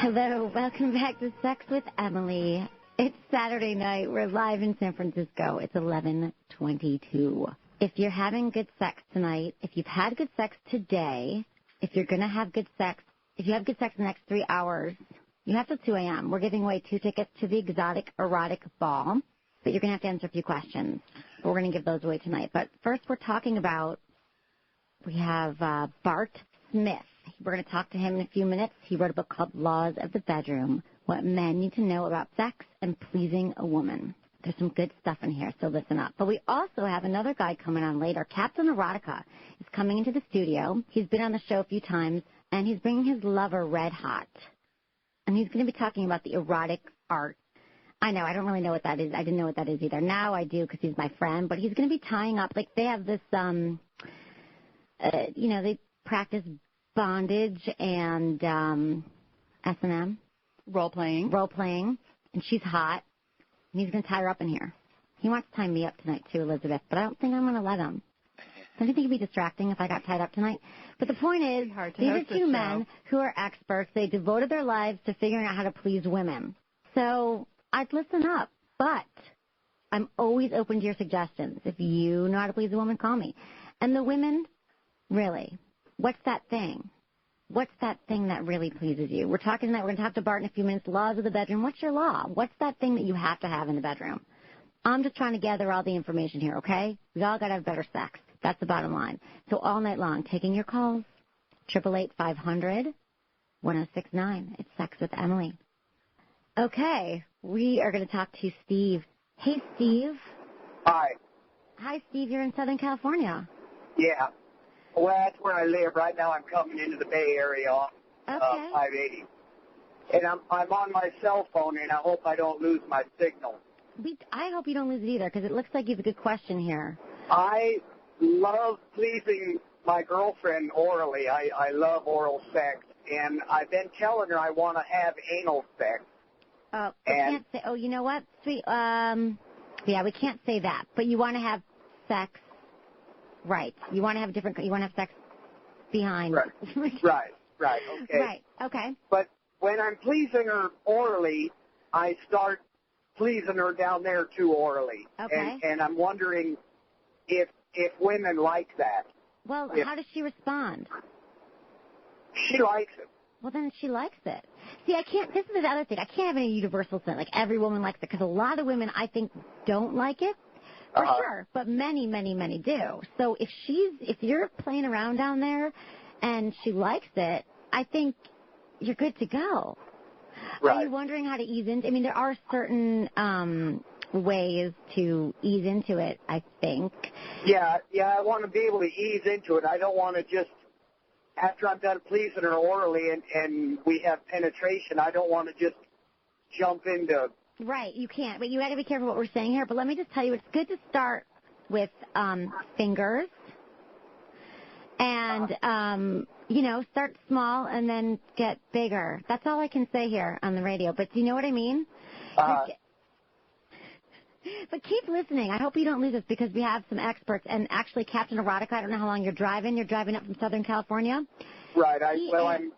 Hello, welcome back to Sex with Emily. It's Saturday night. We're live in San Francisco. It's 11:22. If you're having good sex tonight, if you've had good sex today, if you're going to have good sex, if you have good sex in the next 3 hours, you have till 2 a.m. We're giving away 2 tickets to the Exotic Erotic Ball, but you're going to have to answer a few questions. We're going to give those away tonight. But first we're talking about, we have Bart Smith. We're going to talk to him in a few minutes. He wrote a book called Laws of the Bedroom, What Men Need to Know About Sex and Pleasing a Woman. There's some good stuff in here, so listen up. But we also have another guy coming on later. Captain Erotica is coming into the studio. He's been on the show a few times, and he's bringing his lover, Red Hot. And he's going to be talking about the erotic art. I know, I don't really know what that is. I didn't know what that is either. Now I do because he's my friend. But he's going to be tying up, like they have this, they practice bondage and S&M. Role-playing. And she's hot. And he's going to tie her up in here. He wants to tie me up tonight, too, Elizabeth, but I don't think I'm going to let him. Don't you think it'd be distracting if I got tied up tonight? But the point is, these are two men who are experts. They devoted their lives to figuring out how to please women. So I'd listen up, but I'm always open to your suggestions. If you know how to please a woman, call me. And the women, really, what's that thing? What's that thing that really pleases you? We're talking tonight. We're going to talk to Bart in a few minutes. Laws of the bedroom. What's your law? What's that thing that you have to have in the bedroom? I'm just trying to gather all the information here, okay? We all got to have better sex. That's the bottom line. So all night long, taking your calls, 888-500-1069. It's Sex with Emily. Okay, we are going to talk to Steve. Hey, Steve. Hi. Hi, Steve. You're in Southern California. Yeah. Well, that's where I live. Right now I'm coming into the Bay Area off 580. And I'm on my cell phone, and I hope I don't lose my signal. I hope you don't lose it either, because it looks like you have a good question here. I love pleasing my girlfriend orally. I love oral sex, and I've been telling her I want to have anal sex. Oh, we can't say, you know what? Sweet. Yeah, we can't say that, but you want to have sex. Right. You want to have sex behind. Right. Right. Okay. Right. Okay. But when I'm pleasing her orally, I start pleasing her down there too orally. Okay. And I'm wondering if women like that. Well, how does she respond? She likes it. Well, then she likes it. See, this is the other thing. I can't have any universal sense. Like, every woman likes it, because a lot of women, I think, don't like it. For sure, but many, many, many do. So if you're playing around down there and she likes it, I think you're good to go. Right. Are you wondering how to ease into? I mean, there are certain ways to ease into it, I think. Yeah, I want to be able to ease into it. I don't want to just, after I'm done pleasing her orally and we have penetration, I don't want to just jump into. Right, you can't. But you got to be careful what we're saying here. But let me just tell you, it's good to start with fingers and, start small and then get bigger. That's all I can say here on the radio. But do you know what I mean? But keep listening. I hope you don't lose us, because we have some experts. And actually, Captain Erotica, I don't know how long you're driving. You're driving up from Southern California? Right.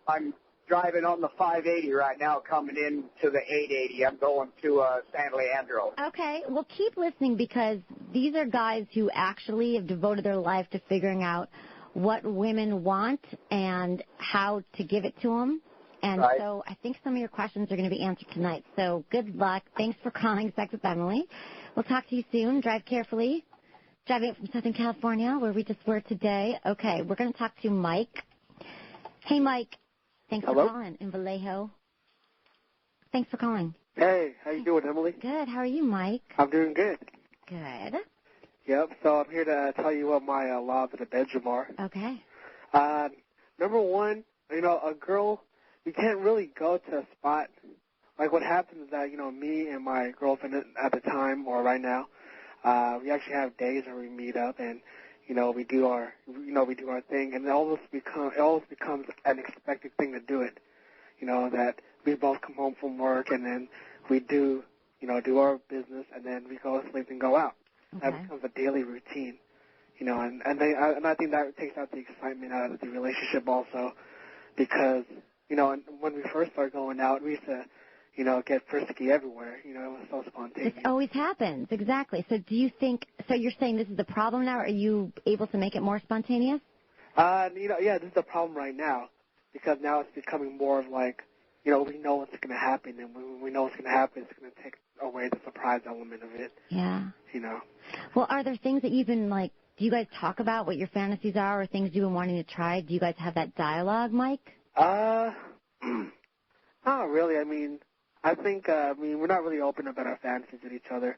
I'm driving on the 580 right now, coming in to the 880. I'm going to San Leandro. Okay. Well, keep listening, because these are guys who actually have devoted their life to figuring out what women want and how to give it to them. And so I think some of your questions are going to be answered tonight. So good luck. Thanks for calling Sex with Emily. We'll talk to you soon. Drive carefully. Driving up from Southern California, where we just were today. Okay. We're going to talk to Mike. Hey, Mike. Thanks for calling in Vallejo. Thanks for calling. Hey, how you doing, Emily? Good. How are you, Mike? I'm doing good. Good. Yep, so I'm here to tell you what my laws of the bedroom are. Okay. Number one, a girl, you can't really go to a spot. Like, what happens is that, me and my girlfriend at the time, or right now, we actually have days where we meet up and, we do our thing, and it always becomes an expected thing to do it. That we both come home from work and then we do our business, and then we go to sleep and go out. Okay. That becomes a daily routine, and I think that takes out the excitement out of the relationship also, because and when we first started going out, we used to, get frisky everywhere. It was so spontaneous. This always happens, exactly. So do you think, so you're saying this is the problem now? Are you able to make it more spontaneous? Yeah, this is the problem right now, because now it's becoming more of like, we know what's going to happen, and when we know what's going to happen, it's going to take away the surprise element of it. Yeah. Well, are there things that you've been like, do you guys talk about what your fantasies are or things you've been wanting to try? Do you guys have that dialogue, Mike? Not really. I think, we're not really open about our fantasies with each other,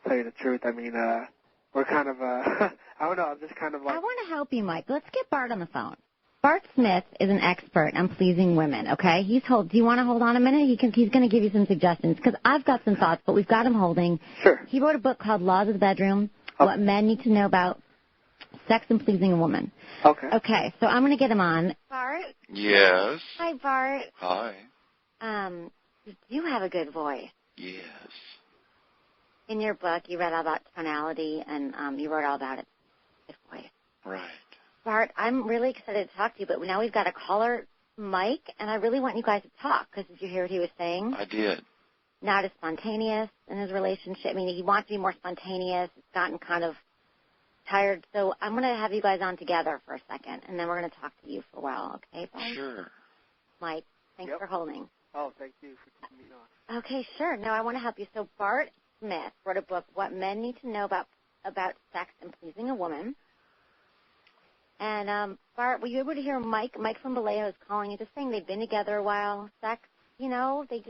to tell you the truth. We're kind of, I don't know, I'm just kind of like... I want to help you, Mike. Let's get Bart on the phone. Bart Smith is an expert on pleasing women, okay? Do you want to hold on a minute? He's going to give you some suggestions, because I've got some thoughts, but we've got him holding. Sure. He wrote a book called Laws of the Bedroom, What Men Need to Know About Sex and Pleasing a Woman. Okay. Okay, so I'm going to get him on. Bart? Yes. Hi, Bart. Hi. You have a good voice. Yes. In your book, you read all about tonality, and you wrote all about it. Good voice. Right. Bart, I'm really excited to talk to you, but now we've got a caller, Mike, and I really want you guys to talk, because did you hear what he was saying? I did. Not as spontaneous in his relationship. He wants to be more spontaneous. It's gotten kind of tired. So I'm going to have you guys on together for a second, and then we're going to talk to you for a while, okay, Bart? Sure. Mike, thanks for holding. Oh, thank you for keeping me on. Okay, sure. Now I want to help you. So Bart Smith wrote a book, What Men Need to Know About Sex and Pleasing a Woman. And, Bart, were you able to hear Mike? Mike from Vallejo is calling you, just saying they've been together a while. Sex, they know. They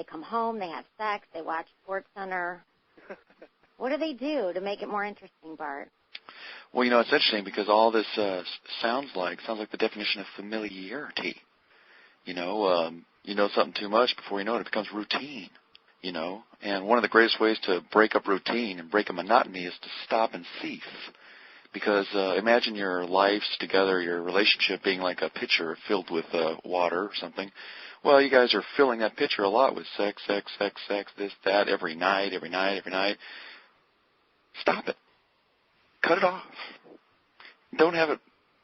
come home, they have sex, they watch SportsCenter. What do they do to make it more interesting, Bart? Well, it's interesting because all this sounds like the definition of familiarity. You know something too much, before you know it, it becomes routine. And one of the greatest ways to break up routine and break a monotony is to stop and cease. Because imagine your lives together, your relationship being like a pitcher filled with water or something. Well, you guys are filling that pitcher a lot with sex, this, that, every night. Stop it. Cut it off. Don't have it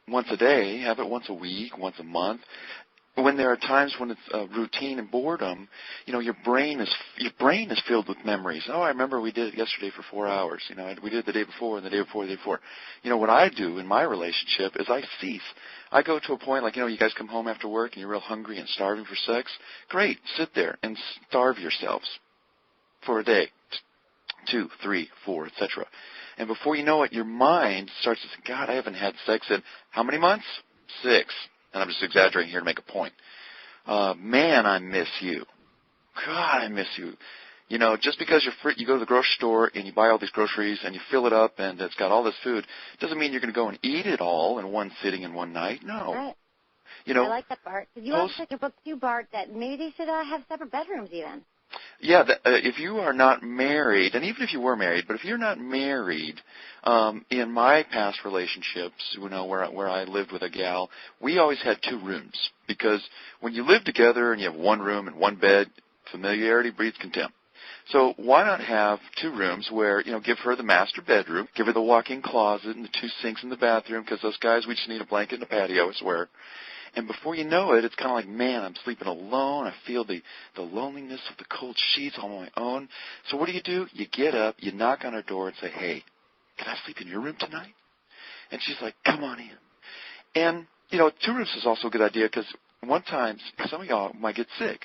once a day. Have it once a week, once a month. When there are times when it's routine and boredom, your brain is filled with memories. Oh, I remember we did it yesterday for 4 hours. We did it the day before and the day before, the day before. What I do in my relationship is I cease. I go to a point like, you guys come home after work and you're real hungry and starving for sex. Great, sit there and starve yourselves for a day, 2, 3, 4, etc. And before you know it, your mind starts to think, God, I haven't had sex in how many months? 6. And I'm just exaggerating here to make a point. Man, I miss you. God, I miss you. Just because you go to the grocery store and you buy all these groceries and you fill it up and it's got all this food, doesn't mean you're going to go and eat it all in one sitting in one night. No. Right. I like that, Bart. Did you also check your book, too, Bart, that maybe they should have separate bedrooms even? Yeah, if you are not married, and even if you were married, but if you're not married, in my past relationships, where I lived with a gal, we always had 2 rooms, because when you live together and you have 1 room and 1 bed, familiarity breeds contempt. So why not have 2 rooms where, give her the master bedroom, give her the walk-in closet and the 2 sinks in the bathroom, because those guys, we just need a blanket and a patio, I swear. And before you know it, it's kind of like, man, I'm sleeping alone. I feel the loneliness of the cold sheets on my own. So what do? You get up, you knock on her door and say, hey, can I sleep in your room tonight? And she's like, come on in. And, 2 rooms is also a good idea because one time some of y'all might get sick.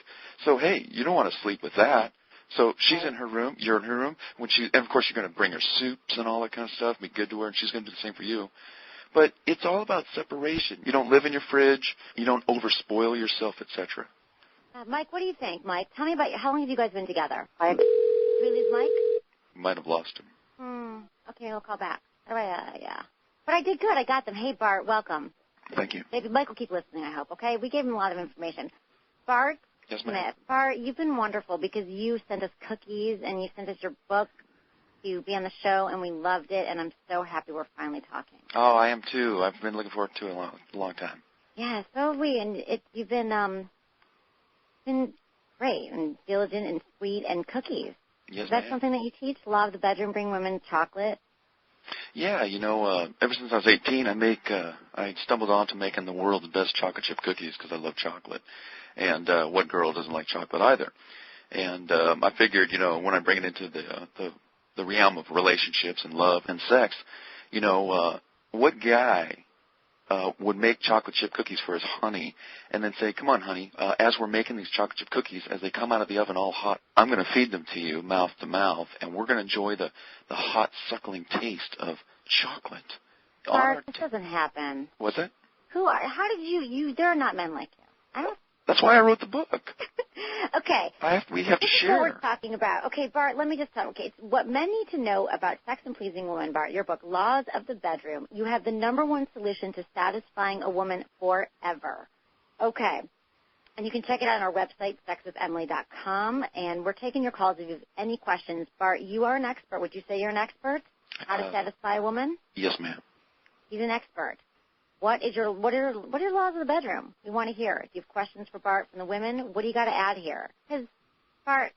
So, hey, you don't want to sleep with that. So she's in her room, you're in her room. And of course, you're going to bring her soups and all that kind of stuff, be good to her, and she's going to do the same for you. But it's all about separation. You don't live in your fridge. You don't overspoil yourself, etc. Mike, what do you think, Mike? Tell me about how long have you guys been together? Did we lose Mike? Might have lost him. Okay, we'll call back. Yeah. But I did good. I got them. Hey, Bart, welcome. Thank you. Maybe Mike will keep listening, I hope, okay? We gave him a lot of information. Bart Smith. Bart, you've been wonderful because you sent us cookies and you sent us your book to be on the show, and we loved it, and I'm so happy we're finally talking. Oh, I am too. I've been looking forward to it a long time. Yeah, so have we, and you've been great and diligent and sweet and cookies. Yes, Is that something that you teach? Law of the bedroom, bring women chocolate? Yeah, ever since I was 18, I stumbled on to making the world's best chocolate chip cookies because I love chocolate. And what girl doesn't like chocolate either? And I figured, when I bring it into the realm of relationships and love and sex, what guy would make chocolate chip cookies for his honey and then say, come on, honey, as we're making these chocolate chip cookies, as they come out of the oven all hot, I'm going to feed them to you mouth to mouth, and we're going to enjoy the hot, suckling taste of chocolate. Bart, this doesn't happen. What's that? How did you, there are not men like you. I don't. That's why I wrote the book. Okay. We have to share. This is what we're talking about. Okay, Bart, let me just tell you. Okay, it's what men need to know about sex and pleasing women, Bart. Your book, Laws of the Bedroom. You have the #1 solution to satisfying a woman forever. Okay. And you can check it out on our website, sexwithemily.com. And we're taking your calls if you have any questions. Bart, you are an expert. Would you say you're an expert? How to satisfy a woman? Yes, ma'am. He's an expert. What are your laws of the bedroom? We want to hear. If you have questions for Bart from the women, what do you got to add here? Because, Bart,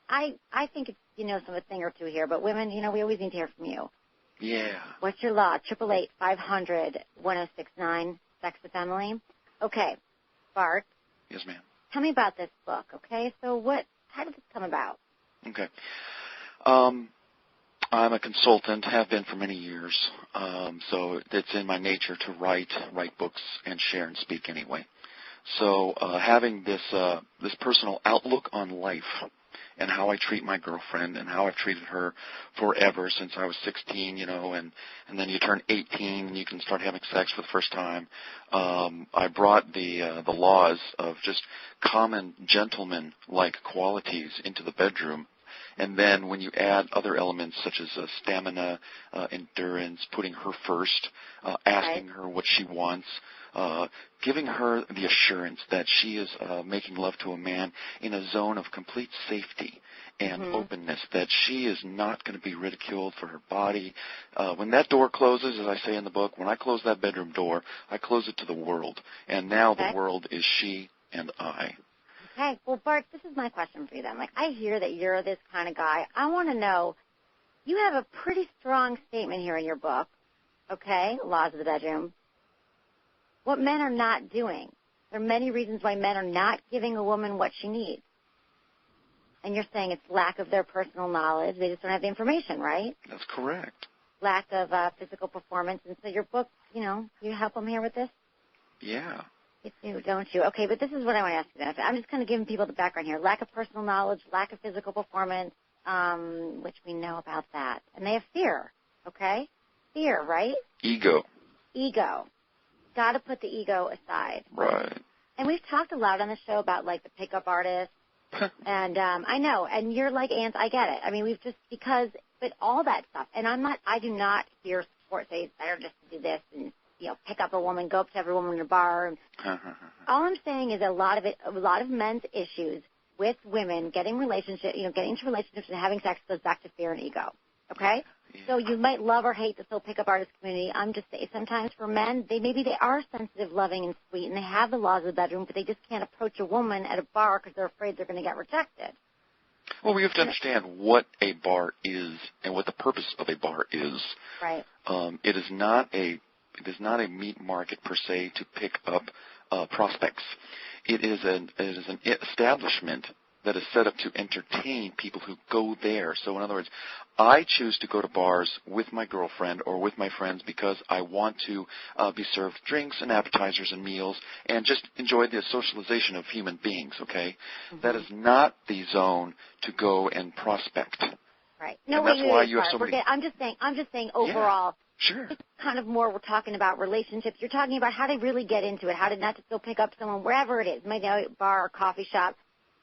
I think it's, a thing or two here, but women, we always need to hear from you. Yeah. What's your law? 888-500-1069, Sex with Emily. Okay, Bart. Yes, ma'am. Tell me about this book, okay? So how did this come about? Okay. I'm a consultant, have been for many years, so it's in my nature to write books and share and speak anyway. So having this personal outlook on life and how I treat my girlfriend and how I've treated her forever since I was 16, and then you turn 18 and you can start having sex for the first time. I brought the laws of just common gentleman-like qualities into the bedroom. And then when you add other elements such as stamina, endurance, putting her first, asking her what she wants, giving her the assurance that she is making love to a man in a zone of complete safety and openness, that she is not going to be ridiculed for her body. When that door closes, as I say in the book, when I close that bedroom door, I close it to the world. And now the world is she and I. Okay. Well, Bart, this is my question for you then. I hear that you're this kind of guy. I want to know, you have a pretty strong statement here in your book, okay, Laws of the Bedroom, what men are not doing. There are many reasons why men are not giving a woman what she needs. And you're saying it's lack of their personal knowledge. They just don't have the information, right? That's correct. Lack of physical performance. And so your book, you help them here with this? Yeah. You do, don't you? Okay, but this is what I want to ask you then. I'm just kind of giving people the background here. Lack of personal knowledge, lack of physical performance, which we know about that. And they have fear, okay? Fear, right? Ego. Got to put the ego aside. Right. And we've talked a lot on the show about, the pickup artist. And I know, and you're like ants, I get it. I mean, but all that stuff. And I do not hear sports say it's better just to do this and pick up a woman, go up to every woman in a bar. All I'm saying is a lot of men's issues with women getting into relationships and having sex goes back to fear and ego. Okay? Yeah. So you might love or hate this whole pickup artist community. I'm just saying sometimes for men, maybe they are sensitive, loving, and sweet, and they have the laws of the bedroom, but they just can't approach a woman at a bar because they're afraid they're going to get rejected. Well, we have to understand what a bar is and what the purpose of a bar is. Right. It is not a meat market per se to pick up prospects. It is an establishment that is set up to entertain people who go there. So in other words, I choose to go to bars with my girlfriend or with my friends because I want to be served drinks and appetizers and meals and just enjoy the socialization of human beings, okay? Mm-hmm. That is not the zone to go and prospect. Right. No, that's why you have so many. I'm just saying overall. Yeah. Sure. It's kind of more we're talking about relationships. You're talking about how to really get into it, how to not just go pick up someone wherever it is, maybe a bar or coffee shop.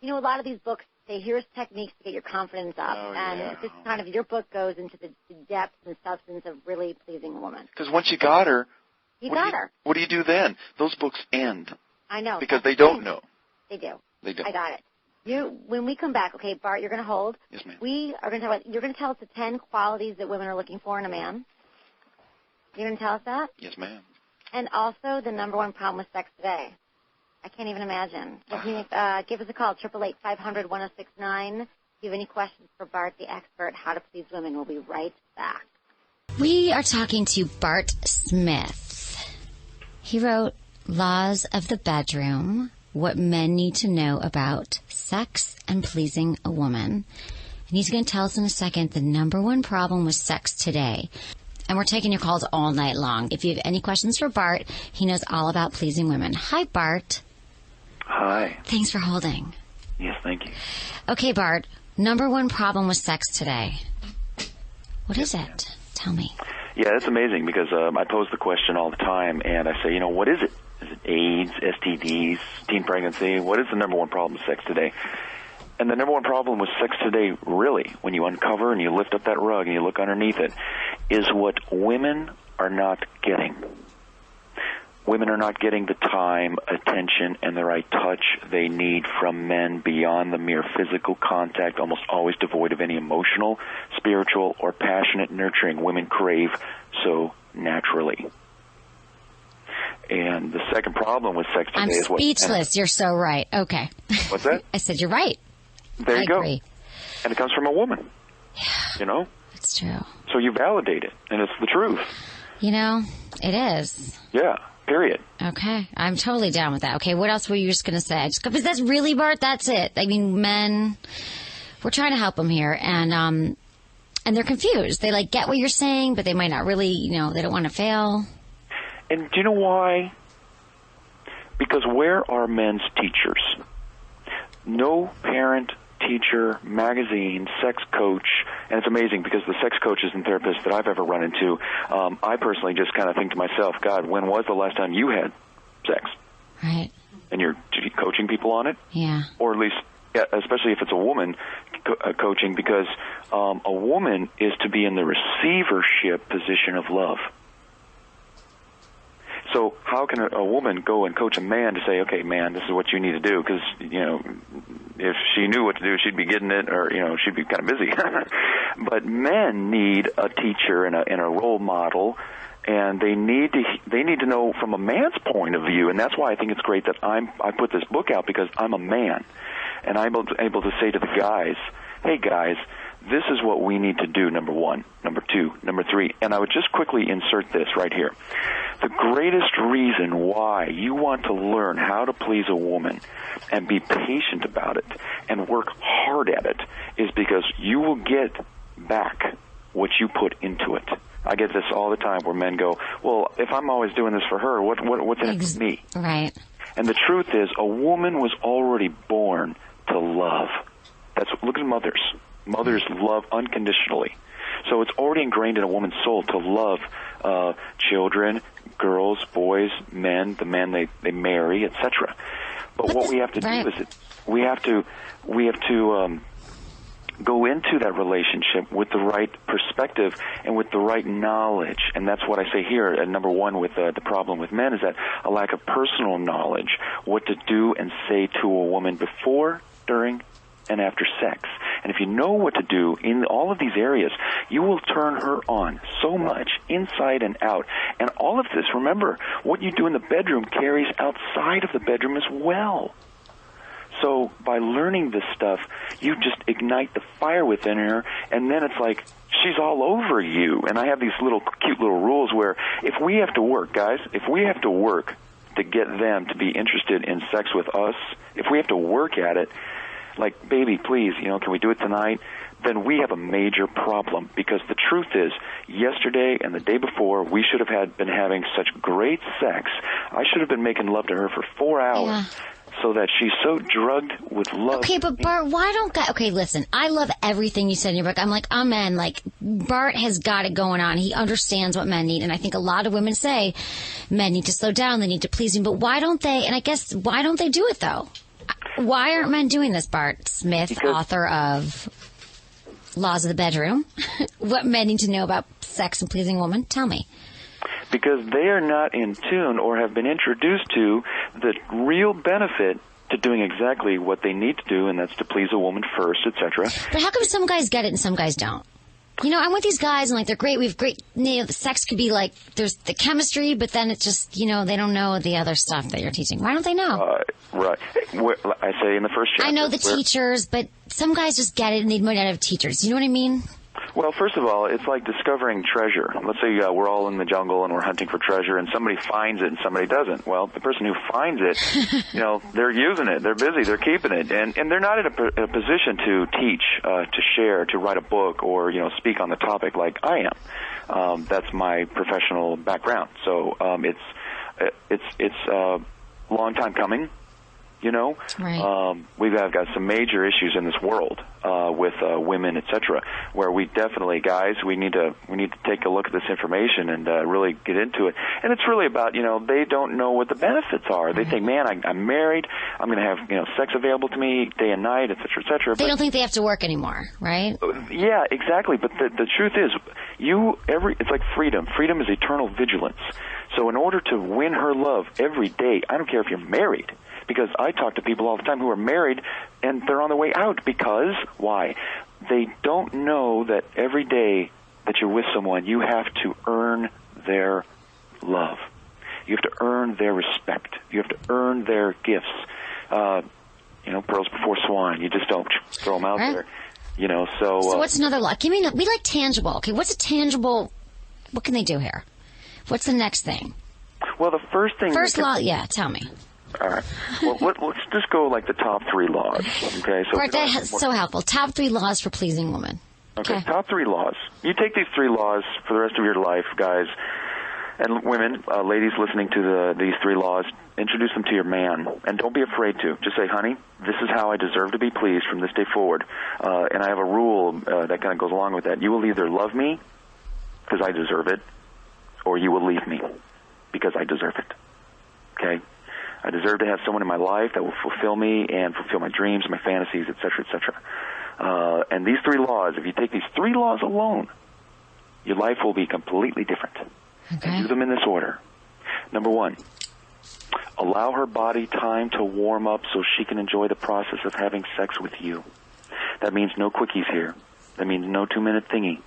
A lot of these books say here's techniques to get your confidence up. And just kind of your book goes into the depth and substance of really pleasing a woman. Because once you got her, what do you do then? Those books end. I know. Because they don't know. They do. They do. I got it. When we come back, okay, Bart, you're going to hold. Yes, ma'am. You're going to tell us the 10 qualities that women are looking for in a man. You're going to tell us that? Yes, ma'am. And also the #1 problem with sex today. I can't even imagine. Give us a call, 888-500-1069. If you have any questions for Bart, the expert, how to please women. We'll be right back. We are talking to Bart Smith. He wrote Laws of the Bedroom, What Men Need to Know About Sex and Pleasing a Woman. And he's going to tell us in a second the number one problem with sex today. And we're taking your calls all night long. If you have any questions for Bart, he knows all about pleasing women. Hi, Bart. Hi. Thanks for holding. Yes, thank you. Okay, Bart, number one problem with sex today. What is it? Tell me. Yeah, that's amazing because I pose the question all the time, and I say, what is it? Is it AIDS, STDs, teen pregnancy? What is the number one problem with sex today? And the number one problem with sex today, really, when you uncover and you lift up that rug and you look underneath it, is what women are not getting. Women are not getting the time, attention, and the right touch they need from men beyond the mere physical contact, almost always devoid of any emotional, spiritual, or passionate nurturing women crave so naturally. And the second problem with sex today is what... I'm speechless. You're so right. Okay. What's that? I said you're right. There you go. Agree. And it comes from a woman. Yeah. It's true. So you validate it, and it's the truth. It is. Yeah. Period. Okay. I'm totally down with that. Okay, what else were you just going to say? Because that's really, Bart, that's it. I mean, men, we're trying to help them here, and they're confused. They, get what you're saying, but they might not really, they don't want to fail. And do you know why? Because where are men's teachers? No parent, teacher, magazine, sex coach, and it's amazing because the sex coaches and therapists that I've ever run into, I personally just kind of think to myself, God, when was the last time you had sex? Right. And you're coaching people on it? Yeah. Or at least, especially if it's a woman coaching, because a woman is to be in the receivership position of love. So how can a woman go and coach a man to say, okay, man, this is what you need to do? Because, if she knew what to do, she'd be getting it, or, she'd be kind of busy. But men need a teacher and a role model, and they need to know from a man's point of view. And that's why I think it's great that I put this book out, because I'm a man, and I'm able to say to the guys, hey, guys, this is what we need to do, number one, number two, number three. And I would just quickly insert this right here. The greatest reason why you want to learn how to please a woman and be patient about it and work hard at it is because you will get back what you put into it. I get this all the time where men go, well, if I'm always doing this for her, what's in it for me? Right. And the truth is, a woman was already born to love. Look at mothers. Mothers love unconditionally. So it's already ingrained in a woman's soul to love children, girls, boys, men, the men they marry, etc. But what we have to do is we have to go into that relationship with the right perspective and with the right knowledge. And that's what I say here. And number one with the problem with men is that a lack of personal knowledge, what to do and say to a woman before, during, and after sex. And if you know what to do in all of these areas, you will turn her on so much, inside and out. And all of this, remember, what you do in the bedroom carries outside of the bedroom as well. So by learning this stuff, you just ignite the fire within her, and then it's like she's all over you. And I have these cute little rules where if we have to work, guys, if we have to work to get them to be interested in sex with us, if we have to work at it, like, baby, please, can we do it tonight? Then we have a major problem, because the truth is, yesterday and the day before, we should have been having such great sex. I should have been making love to her for 4 hours. Yeah. So that she's so drugged with love. Okay, but Bart, why don't guys... Okay, listen, I love everything you said in your book. I'm like, amen. Bart has got it going on. He understands what men need. And I think a lot of women say men need to slow down, they need to please him. But why don't they... And I guess, why don't they do it, though? Why aren't men doing this, Bart Smith, author of Laws of the Bedroom? What men need to know about sex and pleasing a woman? Tell me. Because they are not in tune or have been introduced to the real benefit to doing exactly what they need to do, and that's to please a woman first, etc. But how come some guys get it and some guys don't? I'm with these guys, and they're great. We have great, the sex could be there's the chemistry, but then it's just, they don't know the other stuff that you're teaching. Why don't they know? Right. I say in the first chapter. I know the teachers, but some guys just get it, and they might not have teachers. You know what I mean? Well, first of all, it's like discovering treasure. Let's say we're all in the jungle and we're hunting for treasure, and somebody finds it and somebody doesn't. Well, the person who finds it, they're using it. They're busy. They're keeping it. And they're not in a position to teach, to share, to write a book, or, speak on the topic like I am. That's my professional background. So it's a long time coming. Right. We've got some major issues in this world with women, etc., where we definitely, guys, we need to take a look at this information and really get into it. And it's really about, they don't know what the benefits are. They think, man, I'm married, I'm going to have sex available to me day and night, etc., etc. They don't think they have to work anymore, right? Yeah, exactly. But the truth is, it's like freedom. Freedom is eternal vigilance. So in order to win her love every day, I don't care if you're married. Because I talk to people all the time who are married, and they're on their way out. Because, why? They don't know that every day that you're with someone, you have to earn their love. You have to earn their respect. You have to earn their gifts. Pearls before swine. You just don't throw them out there. So what's another law? We like tangible. Okay, what's a tangible, what can they do here? What's the next thing? Well, the first thing... First law, tell me. All right. Well, let's just go like the top 3 laws. Okay. So right, that's so helpful. Top 3 laws for pleasing women. Okay. Top 3 laws. You take these 3 laws for the rest of your life, guys, and women, ladies listening to these 3 laws. Introduce them to your man, and don't be afraid to. Just say, honey, this is how I deserve to be pleased from this day forward. And I have a rule that kind of goes along with that. You will either love me because I deserve it, or you will leave me because I deserve it. Okay. I deserve to have someone in my life that will fulfill me and fulfill my dreams, my fantasies, et cetera, et cetera. And these 3 laws, if you take these 3 laws alone, your life will be completely different. Okay. And do them in this order. Number 1, allow her body time to warm up so she can enjoy the process of having sex with you. That means no quickies here. That means no 2-minute thingy.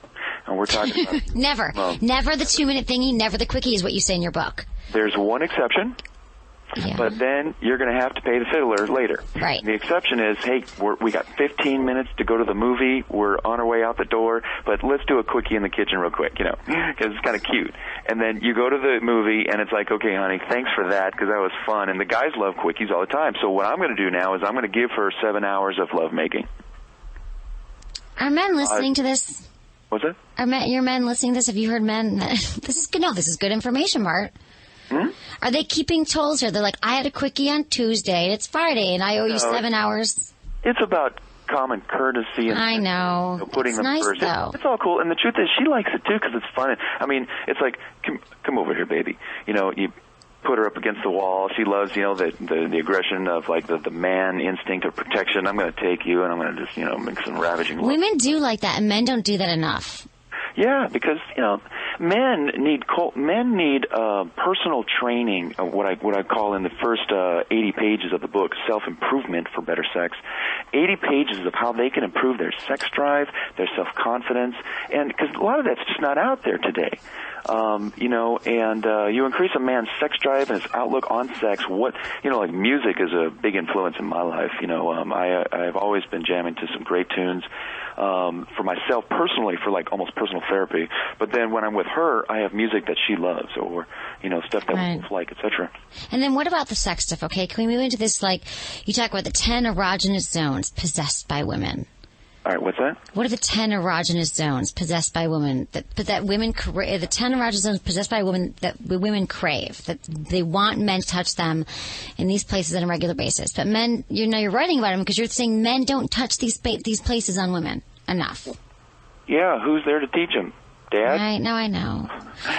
And we're talking about... Never. Never the 2-minute thingy, never the quickie is what you say in your book. There's one exception. Yeah. But then you're going to have to pay the fiddler later. Right. And the exception is, hey, we got 15 minutes to go to the movie. We're on our way out the door, but let's do a quickie in the kitchen real quick, because it's kind of cute. And then you go to the movie, and it's like, okay, honey, thanks for that, because that was fun. And the guys love quickies all the time. So what I'm going to do now is I'm going to give her 7 hours of lovemaking. Are men listening to this? What's that? Are your men listening to this? Have you heard men? This is good. No, this is good information, Bart. Hmm? Are they keeping tolls here? They're like, I had a quickie on Tuesday, and it's Friday, and I owe you 7 hours. It's about common courtesy. And I know. Putting it's them nice, first. though. It's all cool. And the truth is, she likes it, too, because it's fun. I mean, it's like, come over here, baby. You put her up against the wall. She loves, the aggression of, like, the man instinct of protection. I'm going to take you, and I'm going to just, make some ravaging love. Women do like that, and men don't do that enough. Yeah, because men need personal training. What I call in the first 80 pages of the book, self-improvement for better sex. 80 pages of how they can improve their sex drive, their self-confidence, and because a lot of that's just not out there today. You increase a man's sex drive and his outlook on sex. Like music is a big influence in my life. I've always been jamming to some great tunes. For myself personally, for like almost personal therapy. But then when I'm with her, I have music that she loves, or stuff that we both like, etc. And then what about the sex stuff? Okay, can we move into this? Like you talk about the 10 erogenous zones possessed by women. All right, what's that? What are the 10 erogenous zones possessed by women that women the 10 erogenous zones possessed by women that women crave, that they want men to touch them in these places on a regular basis? But men, you're writing about them because you're saying men don't touch these places on women enough. Yeah, who's there to teach them? Dad? Right, no, I know.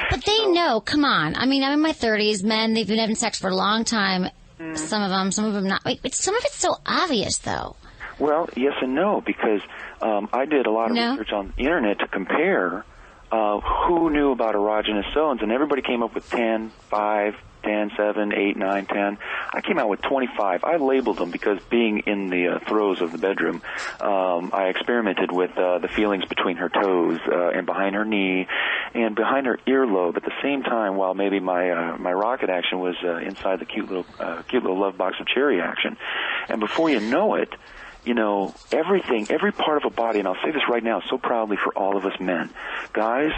But they know, come on. I mean, I'm in my 30s, men, they've been having sex for a long time. Some of them not. Wait, some of it's so obvious, though. Well, yes and no, because I did a lot of research on the internet to compare who knew about erogenous zones, and everybody came up with 10, 5, 10, 7, 8, 9, 10. I came out with 25. I labeled them because being in the throes of the bedroom, I experimented with the feelings between her toes and behind her knee and behind her earlobe at the same time, while maybe my rocket action was inside the cute little love box of cherry action. And before you know it, you know, everything, every part of a body, and I'll say this right now so proudly for all of us men. Guys,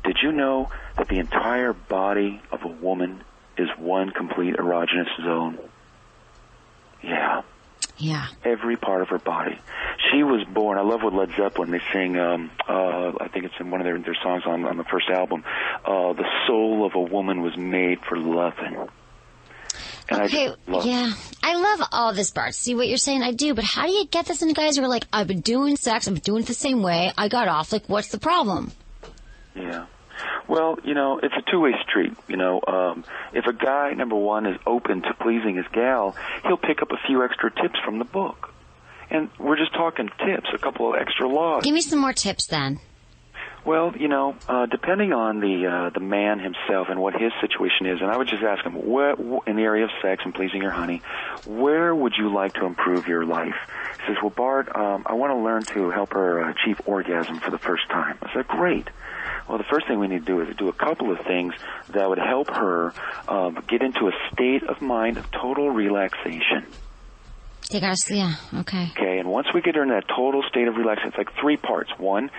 did you know that the entire body of a woman is one complete erogenous zone? Yeah. Yeah. Every part of her body. She was born, I love what Led Zeppelin, they sing, I think it's in one of their songs on the first album, the soul of a woman was made for loving. And okay, yeah. I love all this, Bart. See what you're saying? I do, but how do you get this into guys who are like, I've been doing sex, I've been doing it the same way, I got off, like, what's the problem? Yeah. Well, you know, it's a two-way street. You know, if a guy, number one, is open to pleasing his gal, he'll pick up a few extra tips from the book. And we're just talking tips, a couple of extra laws. Give me some more tips then. Well, you know, depending on the man himself and what his situation is, and I would just ask him, in the area of sex and pleasing your honey, where would you like to improve your life? He says, well, Bart, I want to learn to help her achieve orgasm for the first time. I said, great. Well, the first thing we need to do is do a couple of things that would help her get into a state of mind of total relaxation. Yeah, okay. Okay, and once we get her in that total state of relaxation, it's like three parts. One,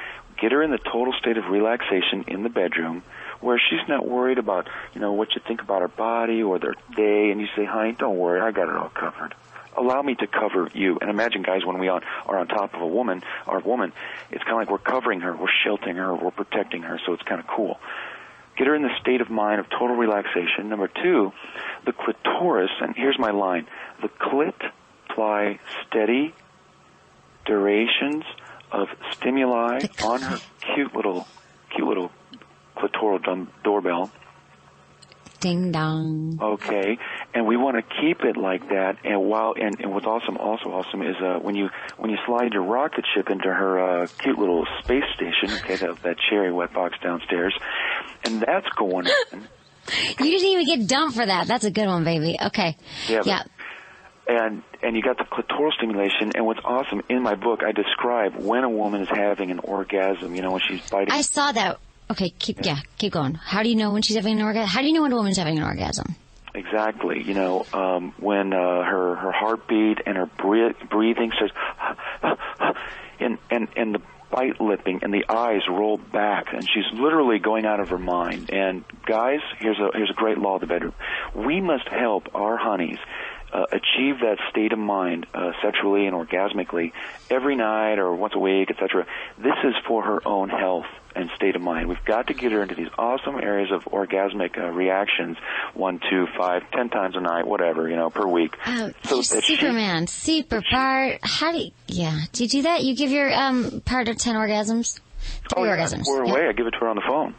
get her in the total state of relaxation in the bedroom where she's not worried about, you know, what you think about her body or their day, and you say, honey, don't worry, I got it all covered. Allow me to cover you. And imagine, guys, when we are on top of a woman, it's kind of like we're covering her, we're sheltering her, we're protecting her, so it's kind of cool. Get her in the state of mind of total relaxation. Number two, the clitoris, and here's my line, the clit apply steady durations of stimuli on her cute little clitoral doorbell. Ding dong. Okay, and we want to keep it like that. And what's also awesome is when you slide your rocket ship into her cute little space station. Okay, that cherry wet box downstairs, and that's going on. You didn't even get dumped for that. That's a good one, baby. Okay. Yeah. And you got the clitoral stimulation, and what's awesome, in my book, I describe when a woman is having an orgasm, you know, when she's biting. I saw that. Okay, keep going. How do you know when she's having an orgasm? How do you know when a woman's having an orgasm? Exactly. You know, when her heartbeat and her breathing starts, and the bite lipping and the eyes roll back, and she's literally going out of her mind. And guys, here's a great law of the bedroom. We must help our honeys achieve that state of mind sexually and orgasmically every night or once a week, etc. This is for her own health and state of mind. We've got to get her into these awesome areas of orgasmic reactions 1, 2, 5, 10 times a night, whatever, you know, per week. Oh, so Superman, super Bart. How do you do that? You give your partner 10 orgasms? 3 orgasms. We're away. I give it to her on the phone.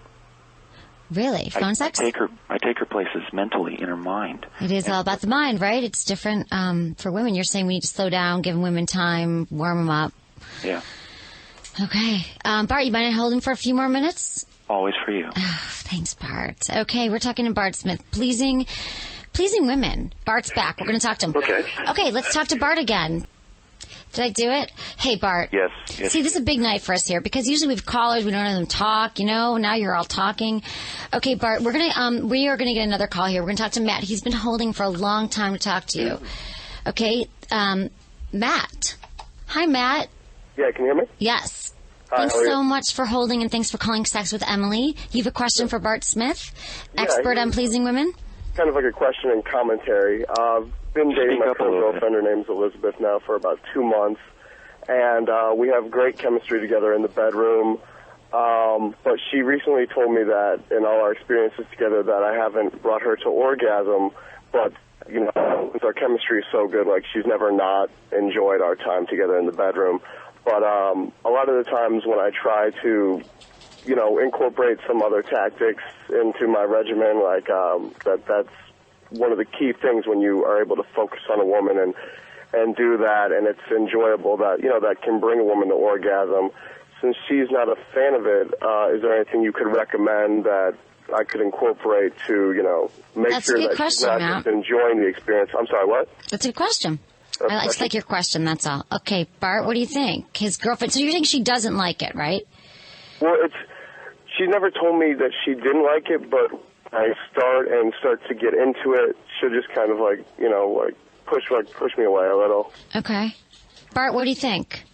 Really? Phone sex? I take her places mentally in her mind. It is all about the mind, right? It's different for women. You're saying we need to slow down, give women time, warm them up. Yeah. Okay. Bart, you mind holding for a few more minutes? Always for you. Oh, thanks, Bart. Okay, we're talking to Bart Smith. Pleasing women. Bart's back. We're going to talk to him. Okay, let's talk to Bart again. Did I do it? Hey, Bart. Yes. See, this is a big night for us here because usually we have callers, we don't let them talk, you know. Now you're all talking. Okay, Bart, we are gonna get another call here. We're gonna talk to Matt. He's been holding for a long time to talk to you. Okay, Matt. Hi, Matt. Yeah, can you hear me? Yes. Hi, thanks so much for holding, and thanks for calling Sex with Emily. You have a question for Bart Smith, expert on pleasing women? Kind of like a question and commentary. Been dating my current girlfriend. Her name's Elizabeth now for about 2 months, and we have great chemistry together in the bedroom. But she recently told me that in all our experiences together that I haven't brought her to orgasm. But you know, since our chemistry is so good, like she's never not enjoyed our time together in the bedroom. But a lot of the times when I try to, you know, incorporate some other tactics into my regimen, like that's one of the key things when you are able to focus on a woman and do that, and it's enjoyable, that, you know, that can bring a woman to orgasm. Since she's not a fan of it, is there anything you could recommend that I could incorporate to, you know, make sure that she's not just enjoying the experience? I'm sorry, what? That's a good question. I just like your question, that's all. Okay, Bart, what do you think? His girlfriend, so you're saying she doesn't like it, right? Well, she never told me that she didn't like it, but I start to get into it, she'll just kind of like, you know, like push me away a little. Okay. Bart, what do you think?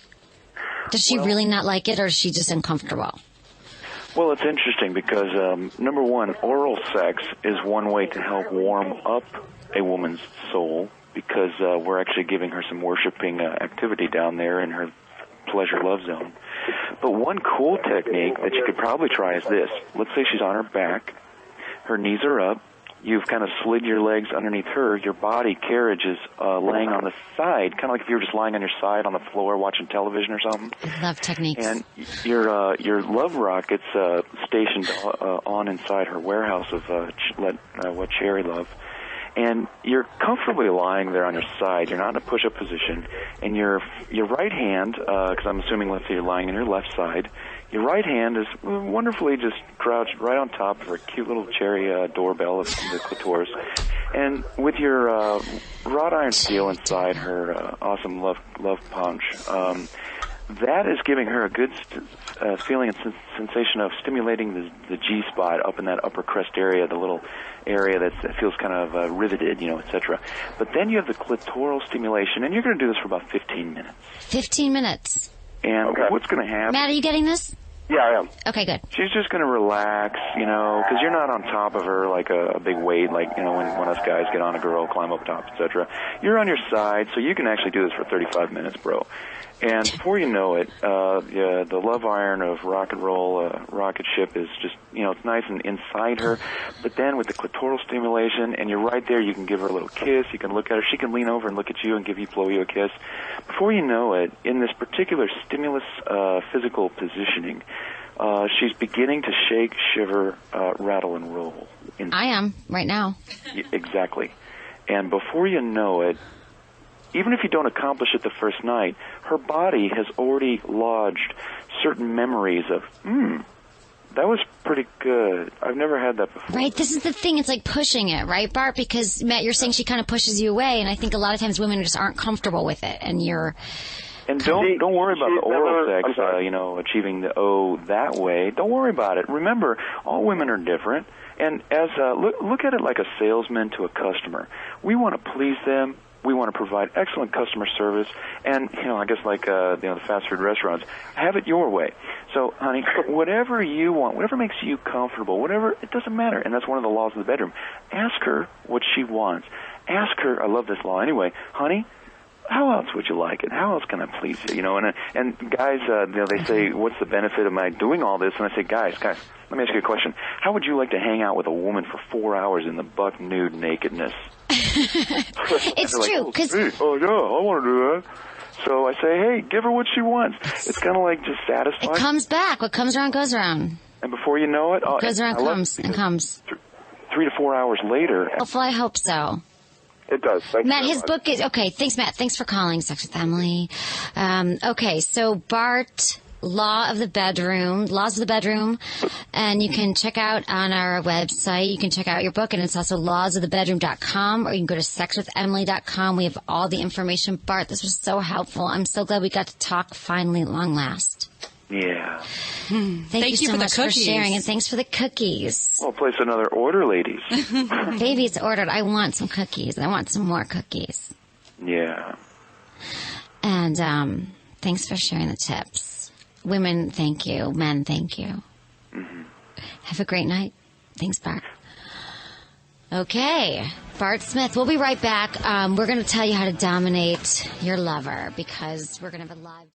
Does she really not like it, or is she just uncomfortable? Well, it's interesting because, number one, oral sex is one way to help warm up a woman's soul because we're actually giving her some worshiping activity down there in her pleasure love zone. But one cool technique that you could probably try is this. Let's say she's on her back, her knees are up, you've kind of slid your legs underneath her, your body carriage is laying on the side, kind of like if you were just lying on your side on the floor watching television or something. I love techniques. And your love rocket's stationed on inside her warehouse of what Cherry love. And you're comfortably lying there on your side. You're not in a push-up position. And your right hand, because I'm assuming, let's say you're lying on your left side, your right hand is wonderfully just crouched right on top of her cute little cherry doorbell of the clitoris. And with your wrought iron steel inside her awesome love punch, that is giving her a good feeling and sensation of stimulating the G-spot up in that upper crest area, the little area that feels kind of riveted, etc. But then you have the clitoral stimulation, and you're going to do this for about 15 minutes. 15 minutes. And what's going to happen... Matt, are you getting this? Yeah, I am. Okay, good. She's just going to relax, because you're not on top of her like a big weight, like, when us guys get on a girl, climb up top, etc. You're on your side, so you can actually do this for 35 minutes, bro. And before you know it, the love iron of rock and roll rocket ship is just, it's nice and inside her. But then with the clitoral stimulation, and you're right there, you can give her a little kiss. You can look at her. She can lean over and look at you and blow you a kiss. Before you know it, in this particular stimulus physical positioning, she's beginning to shake, shiver, rattle, and roll. I am right now. Exactly. And before you know it, even if you don't accomplish it the first night, her body has already lodged certain memories of, that was pretty good. I've never had that before. Right, this is the thing. It's like pushing it, right, Bart? Because, Matt, you're saying she kind of pushes you away, and I think a lot of times women just aren't comfortable with it, and you're... And don't worry about the oral sex, achieving the O that way. Don't worry about it. Remember, all women are different. And as look at it like a salesman to a customer. We want to please them. We want to provide excellent customer service, and I guess like the fast food restaurants, have it your way. So, honey, whatever you want, whatever makes you comfortable, it doesn't matter. And that's one of the laws of the bedroom. Ask her what she wants. Ask her. I love this law anyway, honey. How else would you like it? How else can I please you? And guys, they say, what's the benefit of my doing all this? And I say, guys, let me ask you a question. How would you like to hang out with a woman for 4 hours in the buck nude nakedness? It's true. Like, oh, yeah, I want to do that. So I say, hey, give her what she wants. It's kind of like just satisfying. It comes back. What comes around goes around. And before you know it... What goes around comes. 3 to 4 hours later... Hopefully, I hope so. It does. Thank you. Matt, his book is... Okay, thanks, Matt. Thanks for calling Sex with Emily. Okay, so Bart... Laws of the Bedroom, and you can check out on our website, you can check out your book, and it's also lawsofthebedroom.com, or you can go to sexwithemily.com. We have all the information. Bart, this was so helpful. I'm so glad we got to talk finally at long last. Yeah. Thank you so much for sharing, and thanks for the cookies. Well, place another order, ladies. Baby, it's ordered. I want some cookies. I want some more cookies. Yeah. And thanks for sharing the tips. Women, thank you. Men, thank you. Mm-hmm. Have a great night. Thanks, Bart. Okay. Bart Smith. We'll be right back. We're going to tell you how to dominate your lover because we're going to have a live...